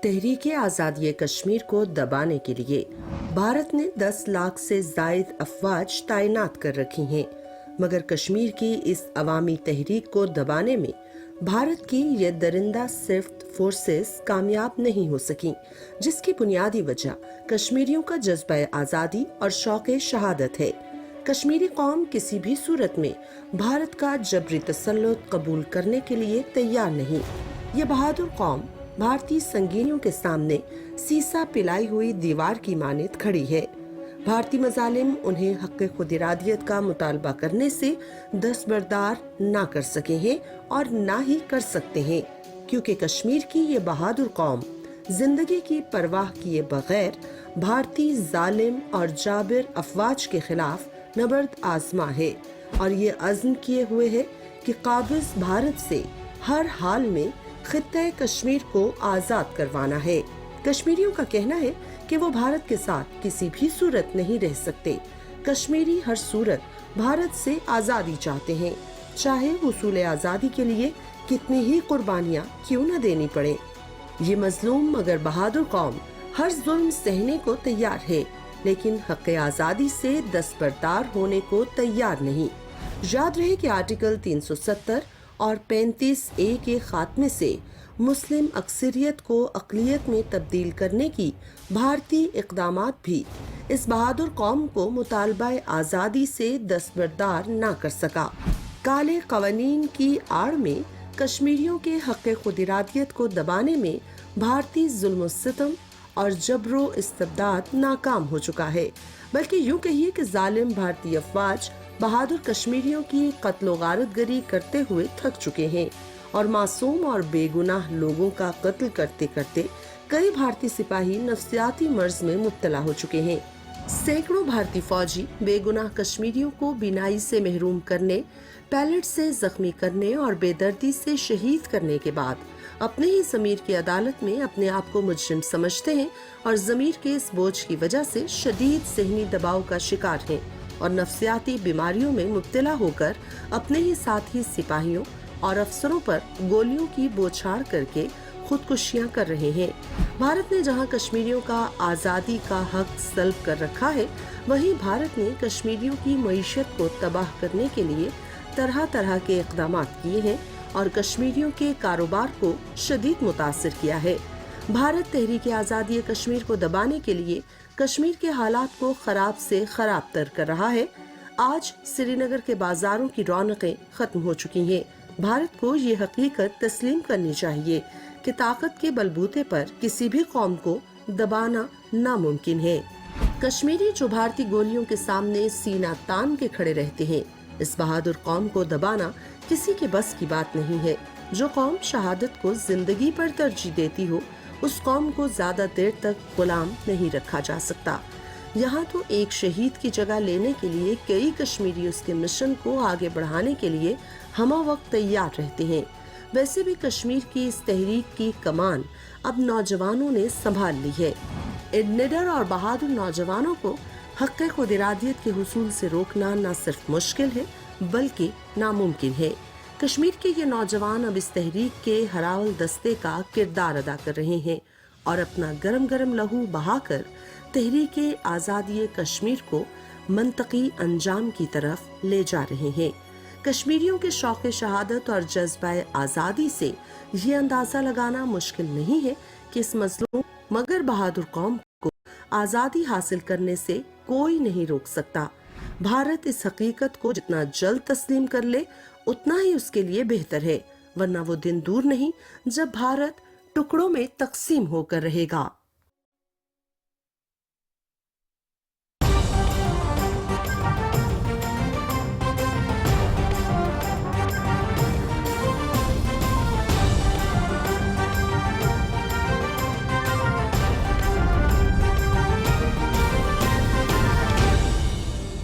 तहरीक आज़ादी कश्मीर को दबाने के लिए भारत ने 10 लाख से जायद अफवाज तैनात कर रखी हैं, मगर कश्मीर की इस अवामी तहरीक को दबाने में भारत की ये दरिंदा सिर्फ फोर्सेस कामयाब नहीं हो सकी, जिसकी बुनियादी वजह कश्मीरियों का जज्बा आज़ादी और शौक़ शहादत है। कश्मीरी कौम किसी भी सूरत में भारत का जबरी तसल्लुत कबूल करने के लिए तैयार नहीं। ये बहादुर कौम भारतीय संगीनियों के सामने सीसा पिलाई हुई दीवार की मानित खड़ी है। भारतीय मजालिम उन्हें हक़ खुद इरादियत का मुतालबा करने से दस्तबरदार ना कर सके हैं और ना ही कर सकते हैं, क्योंकि कश्मीर की ये बहादुर कौम जिंदगी की परवाह किए बगैर भारतीय जालिम और जाबिर अफवाज के खिलाफ नबर्द आजमा है और ये अज़्म किए हुए है कि काबिज भारत से हर हाल में खित्ते कश्मीर को आज़ाद करवाना है। कश्मीरियों का कहना है कि वो भारत के साथ किसी भी सूरत नहीं रह सकते। कश्मीरी हर सूरत भारत से आज़ादी चाहते हैं, चाहे हुसूल आज़ादी के लिए कितनी ही कुर्बानियां क्यों न देनी पड़े। ये मजलूम मगर बहादुर कौम हर जुल्म सहने को तैयार है, लेकिन हक़ आज़ादी से दस्तबरदार होने को तैयार नहीं। याद रहे कि आर्टिकल 370 और 35A के खात्मे से मुस्लिम अक्सरियत को अक़लियत में तब्दील करने की भारतीय इक़दामात भी इस बहादुर कौम को मुतालबा आज़ादी से दस्तबरदार ना कर सका। काले क़वानीन की आड़ में कश्मीरियों के हक़ खुद इरादियत को दबाने में भारतीय जुल्म सितम और जबरो इस्तबदाद नाकाम हो चुका है, बल्कि यूं कहिए कि जालिम भारतीय अफवाज बहादुर कश्मीरियों की कत्ल गारतगरी करते हुए थक चुके हैं और मासूम और बेगुनाह लोगों का कत्ल करते करते कई भारतीय सिपाही नफ्सियाती मर्ज में मुब्तला हो चुके हैं। सैकड़ों भारतीय फौजी बेगुनाह कश्मीरियों को बिनाई से महरूम करने, पैलेट से जख्मी करने और बेदर्दी से शहीद करने के बाद अपने ही ज़मीर की अदालत में अपने आप को मुजरिम समझते हैं और ज़मीर के इस बोझ की वजह से शदीद ज़हनी दबाव का शिकार हैं और नफ्सियाती बीमारियों में मुब्तला होकर अपने ही साथी सिपाहियों और अफसरों पर गोलियों की बौछार करके खुदकुशियां कर रहे हैं। भारत ने जहां कश्मीरियों का आज़ादी का हक सल्ब कर रखा है, वहीं भारत ने कश्मीरियों की मईशत को तबाह करने के लिए तरह तरह के इक़दामात किए हैं और कश्मीरियों के कारोबार को शदीद मुतासिर किया है। भारत तहरीक आज़ादी कश्मीर को दबाने के लिए कश्मीर के हालात को खराब से खराब तर कर रहा है। आज श्रीनगर के बाजारों की रौनकें खत्म हो चुकी हैं। भारत को ये हकीकत तस्लीम करनी चाहिए कि ताकत के बलबूते पर किसी भी कौम को दबाना नामुमकिन है। कश्मीरी जो भारतीय गोलियों के सामने सीना तान के खड़े रहते हैं, इस बहादुर कौम को दबाना किसी के बस की बात नहीं है। जो कौम शहादत को जिंदगी पर तरजीह देती हो, उस कौम को ज्यादा देर तक गुलाम नहीं रखा जा सकता। यहाँ तो एक शहीद की जगह लेने के लिए कई कश्मीरी उसके मिशन को आगे बढ़ाने के लिए हमा वक्त तैयार रहते हैं। वैसे भी कश्मीर की इस तहरीक की कमान अब नौजवानों ने संभाल ली है। इन निडर और बहादुर नौजवानों को हक़ खुद इरादियत के हुसूल से रोकना न सिर्फ मुश्किल है बल्कि नामुमकिन है। कश्मीर के ये नौजवान अब इस तहरीक के हरावल दस्ते का किरदार अदा कर रहे हैं और अपना गरम गरम लहू बहाकर तहरीक आज़ादी कश्मीर को मंतकी अंजाम की तरफ ले जा रहे हैं। कश्मीरियों के शौक़ शहादत और जज्बा आज़ादी से ये अंदाज़ा लगाना मुश्किल नहीं है कि इस मजलूम मगर बहादुर कौम को आज़ादी हासिल करने से कोई नहीं रोक सकता। भारत इस हकीकत को जितना जल्द तस्लीम कर ले उतना ही उसके लिए बेहतर है, वरना वो दिन दूर नहीं जब भारत टुकड़ों में तकसीम होकर रहेगा।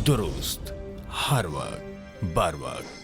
दुरुस्त हर वक्त बर वक्त।